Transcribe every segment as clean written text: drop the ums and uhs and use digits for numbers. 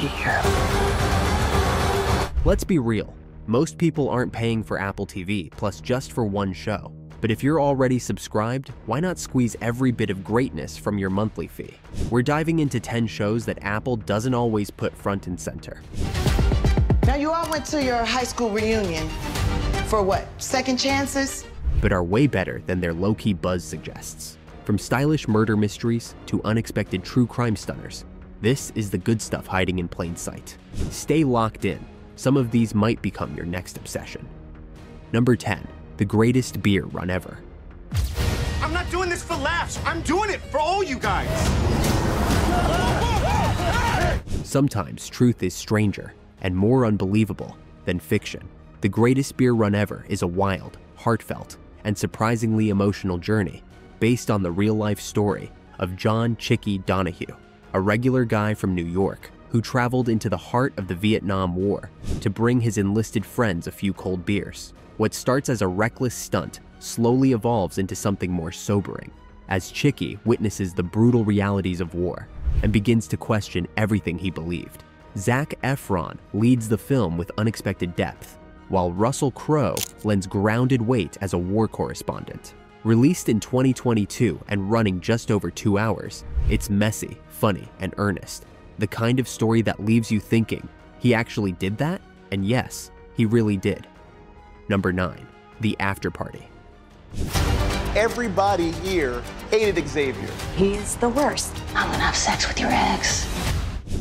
be here. Let's be real. Most people aren't paying for Apple TV Plus just for one show. But if you're already subscribed, why not squeeze every bit of greatness from your monthly fee? We're diving into 10 shows that Apple doesn't always put front and center. Now, you all went to your high school reunion for what, second chances? But are way better than their low-key buzz suggests. From stylish murder mysteries to unexpected true crime stunners, this is the good stuff hiding in plain sight. Stay locked in. Some of these might become your next obsession. Number 10. The greatest beer run ever. I'm not doing this for laughs. I'm doing it for all you guys. Sometimes truth is stranger and more unbelievable than fiction. The greatest beer run ever is a wild, heartfelt, and surprisingly emotional journey based on the real-life story of John "Chicky" Donahue, a regular guy from New York who traveled into the heart of the Vietnam War to bring his enlisted friends a few cold beers. What starts as a reckless stunt slowly evolves into something more sobering, as Chicky witnesses the brutal realities of war and begins to question everything he believed. Zac Efron leads the film with unexpected depth, while Russell Crowe lends grounded weight as a war correspondent. Released in 2022 and running just over 2 hours, it's messy, funny, and earnest. The kind of story that leaves you thinking, he actually did that? And yes, he really did. Number 9. The After Party. Everybody here hated Xavier. He's the worst. I'm gonna have sex with your ex.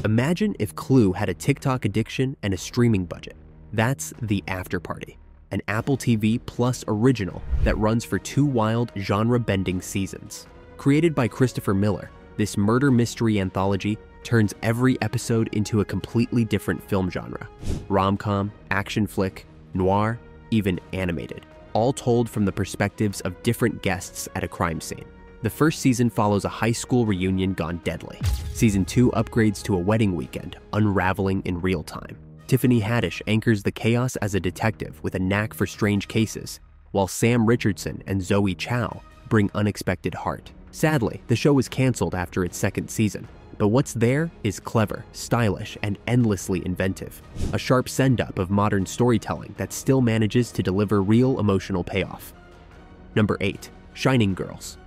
Imagine if Clue had a TikTok addiction and a streaming budget. That's The After Party, an Apple TV Plus original that runs for 2 wild, genre-bending seasons. Created by Christopher Miller, this murder mystery anthology turns every episode into a completely different film genre. Rom-com, action flick, noir, even animated, all told from the perspectives of different guests at a crime scene. The first season follows a high school reunion gone deadly. Season 2 upgrades to a wedding weekend, unraveling in real time. Tiffany Haddish anchors the chaos as a detective with a knack for strange cases, while Sam Richardson and Zoe Chow bring unexpected heart. Sadly, the show was canceled after its 2nd season, but what's there is clever, stylish, and endlessly inventive. A sharp send-up of modern storytelling that still manages to deliver real emotional payoff. Number 8. Shining Girls.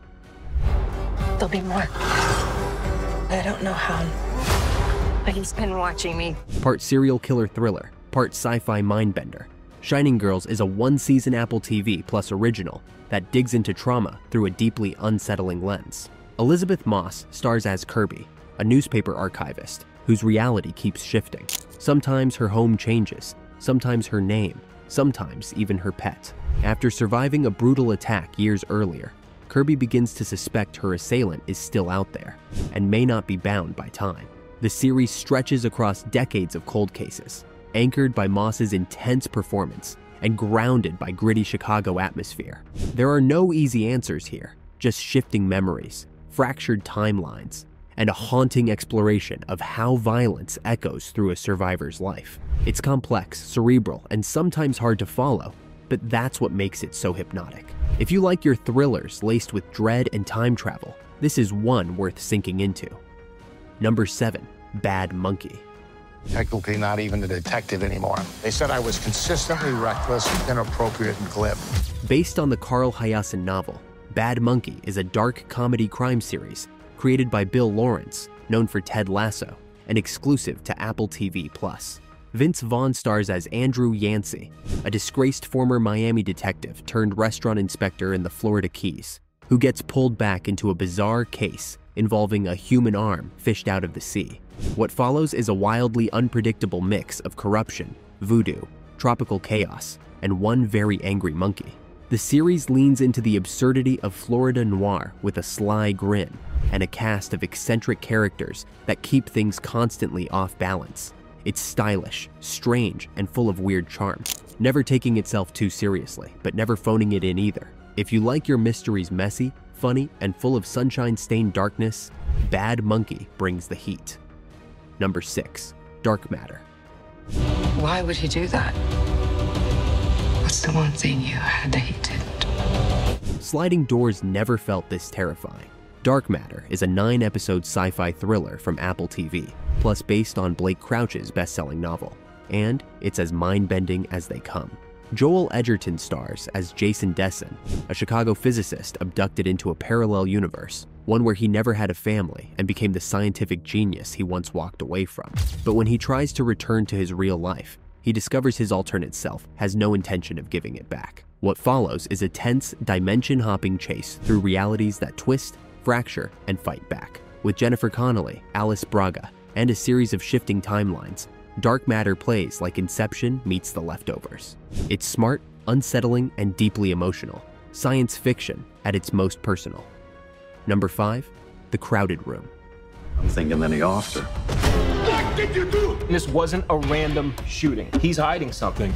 There'll be more. I don't know how, but he's been watching me. Part serial killer thriller, part sci-fi mindbender, Shining Girls is a 1-season Apple TV Plus original that digs into trauma through a deeply unsettling lens. Elizabeth Moss stars as Kirby, a newspaper archivist whose reality keeps shifting. Sometimes her home changes, sometimes her name, sometimes even her pet. After surviving a brutal attack years earlier, Kirby begins to suspect her assailant is still out there and may not be bound by time. The series stretches across decades of cold cases, anchored by Moss's intense performance and grounded by gritty Chicago atmosphere. There are no easy answers here, just shifting memories, fractured timelines, and a haunting exploration of how violence echoes through a survivor's life. It's complex, cerebral, and sometimes hard to follow, but that's what makes it so hypnotic. If you like your thrillers laced with dread and time travel, this is one worth sinking into. Number 7. Bad Monkey. Technically not even a detective anymore. They said I was consistently reckless, inappropriate, and glib. Based on the Carl Hiaasen novel, Bad Monkey is a dark comedy crime series created by Bill Lawrence, known for Ted Lasso, and exclusive to Apple TV+. Vince Vaughn stars as Andrew Yancey, a disgraced former Miami detective turned restaurant inspector in the Florida Keys, who gets pulled back into a bizarre case involving a human arm fished out of the sea. What follows is a wildly unpredictable mix of corruption, voodoo, tropical chaos, and one very angry monkey. The series leans into the absurdity of Florida noir with a sly grin and a cast of eccentric characters that keep things constantly off balance. It's stylish, strange, and full of weird charm, never taking itself too seriously, but never phoning it in either. If you like your mysteries messy, funny, and full of sunshine-stained darkness, Bad Monkey brings the heat. Number 6. Dark Matter. Why would he do that? What's the one thing you had that he didn't? Sliding doors never felt this terrifying. Dark Matter is a 9-episode sci-fi thriller from Apple TV, plus based on Blake Crouch's best-selling novel, and it's as mind-bending as they come. Joel Edgerton stars as Jason Desson, a Chicago physicist abducted into a parallel universe, one where he never had a family and became the scientific genius he once walked away from. But when he tries to return to his real life, he discovers his alternate self has no intention of giving it back. What follows is a tense, dimension-hopping chase through realities that twist, fracture, and fight back. With Jennifer Connelly, Alice Braga, and a series of shifting timelines, Dark Matter plays like Inception meets The Leftovers. It's smart, unsettling, and deeply emotional. Science fiction at its most personal. Number 5, The Crowded Room. I'm thinking that he offed her. What did you do? This wasn't a random shooting. He's hiding something.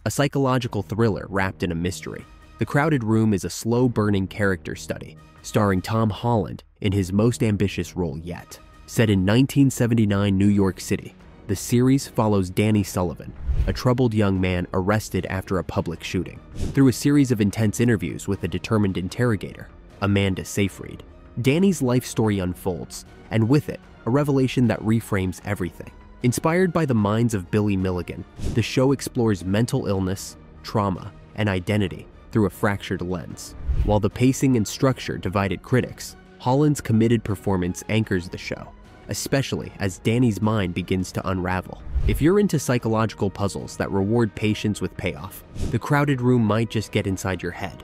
A psychological thriller wrapped in a mystery. The Crowded Room is a slow-burning character study, starring Tom Holland in his most ambitious role yet. Set in 1979 New York City, the series follows Danny Sullivan, a troubled young man arrested after a public shooting. Through a series of intense interviews with a determined interrogator, Amanda Seyfried, Danny's life story unfolds, and with it, a revelation that reframes everything. Inspired by the minds of Billy Milligan, the show explores mental illness, trauma, and identity through a fractured lens. While the pacing and structure divided critics, Holland's committed performance anchors the show, especially as Danny's mind begins to unravel. If you're into psychological puzzles that reward patience with payoff, The Crowded Room might just get inside your head.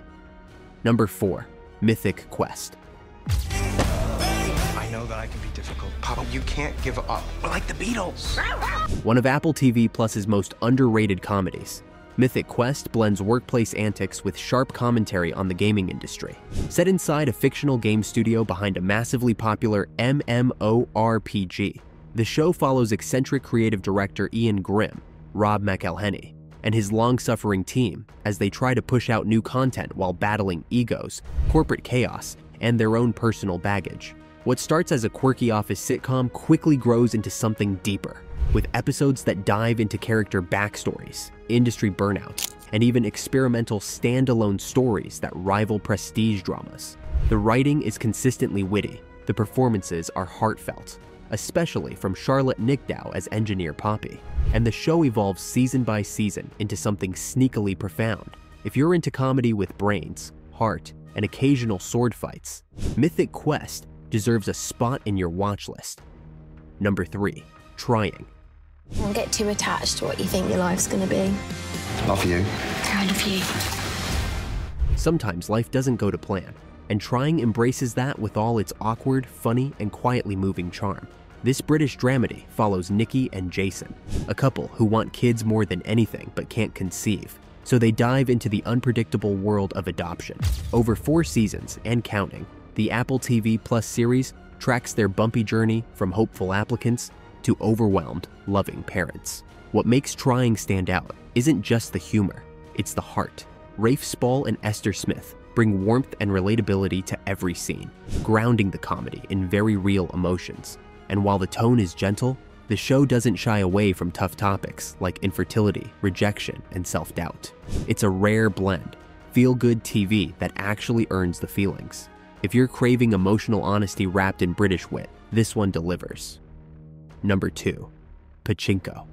Number 4, Mythic Quest. I know that I can be difficult. Papa, you can't give up. We're like the Beatles. One of Apple TV Plus's most underrated comedies, Mythic Quest blends workplace antics with sharp commentary on the gaming industry. Set inside a fictional game studio behind a massively popular MMORPG, the show follows eccentric creative director Ian Grimm, Rob McElhenney, and his long-suffering team as they try to push out new content while battling egos, corporate chaos, and their own personal baggage. What starts as a quirky office sitcom quickly grows into something deeper, with episodes that dive into character backstories, industry burnout, and even experimental standalone stories that rival prestige dramas. The writing is consistently witty, the performances are heartfelt, especially from Charlotte Nickdow as Engineer Poppy, and the show evolves season by season into something sneakily profound. If you're into comedy with brains, heart, and occasional sword fights, Mythic Quest deserves a spot in your watch list. Number 3, Trying. Don't get too attached to what you think your life's gonna be. Love you. Proud of you. Sometimes life doesn't go to plan, and Trying embraces that with all its awkward, funny, and quietly moving charm. This British dramedy follows Nikki and Jason, a couple who want kids more than anything but can't conceive, so they dive into the unpredictable world of adoption. Over 4 seasons and counting, the Apple TV Plus series tracks their bumpy journey from hopeful applicants to overwhelmed, loving parents. What makes Trying stand out isn't just the humor, it's the heart. Rafe Spall and Esther Smith bring warmth and relatability to every scene, grounding the comedy in very real emotions. And while the tone is gentle, the show doesn't shy away from tough topics like infertility, rejection, and self-doubt. It's a rare blend, feel-good TV that actually earns the feelings. If you're craving emotional honesty wrapped in British wit, this one delivers. Number 2, Pachinko.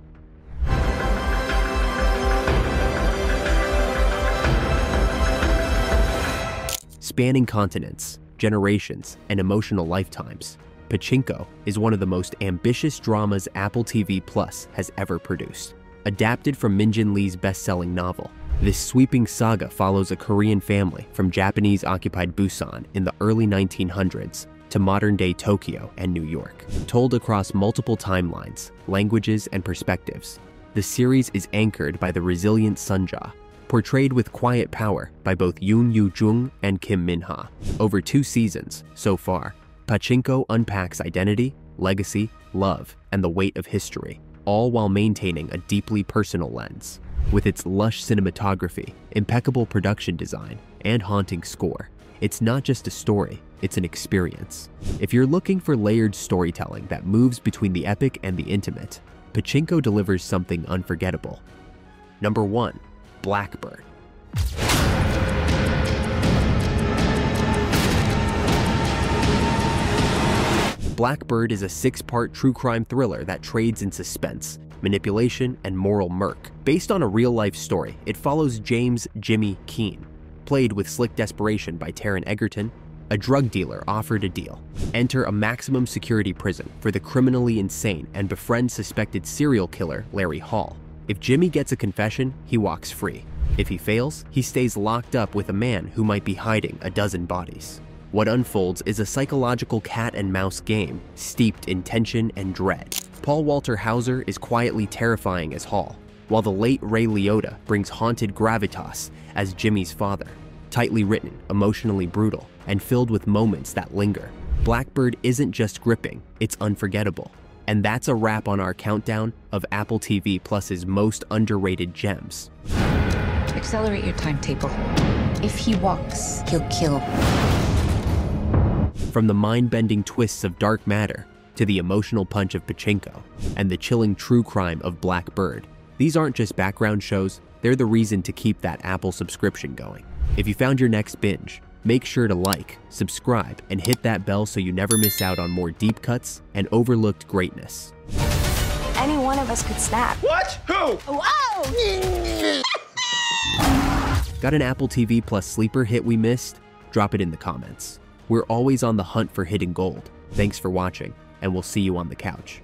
Spanning continents, generations, and emotional lifetimes, Pachinko is one of the most ambitious dramas Apple TV Plus has ever produced. Adapted from Min-Jin Lee's best-selling novel, this sweeping saga follows a Korean family from Japanese-occupied Busan in the early 1900s to modern-day Tokyo and New York. Told across multiple timelines, languages, and perspectives, the series is anchored by the resilient Sunja, portrayed with quiet power by both Yoon Yoo-jung and Kim Min-ha. Over 2 seasons, so far, Pachinko unpacks identity, legacy, love, and the weight of history, all while maintaining a deeply personal lens. With its lush cinematography, impeccable production design, and haunting score, it's not just a story, it's an experience. If you're looking for layered storytelling that moves between the epic and the intimate, Pachinko delivers something unforgettable. Number 1, Blackbird. Blackbird is a 6-part true crime thriller that trades in suspense, manipulation, and moral murk. Based on a real-life story, it follows James "Jimmy" Keene, played with slick desperation by Taron Egerton, a drug dealer offered a deal. Enter a maximum security prison for the criminally insane and befriend suspected serial killer Larry Hall. If Jimmy gets a confession, he walks free. If he fails, he stays locked up with a man who might be hiding a dozen bodies. What unfolds is a psychological cat-and-mouse game steeped in tension and dread. Paul Walter Hauser is quietly terrifying as Hall, while the late Ray Liotta brings haunted gravitas as Jimmy's father. Tightly written, emotionally brutal, and filled with moments that linger, Blackbird isn't just gripping, it's unforgettable. And that's a wrap on our countdown of Apple TV Plus's most underrated gems. Accelerate your timetable. If he walks, he'll kill. From the mind-bending twists of Dark Matter to the emotional punch of Pachinko and the chilling true crime of Blackbird, these aren't just background shows, they're the reason to keep that Apple subscription going. If you found your next binge, make sure to like, subscribe, and hit that bell so you never miss out on more deep cuts and overlooked greatness. Any one of us could snap. What? Who? Whoa! Got an Apple TV Plus sleeper hit we missed? Drop it in the comments. We're always on the hunt for hidden gold. Thanks for watching, and we'll see you on the couch.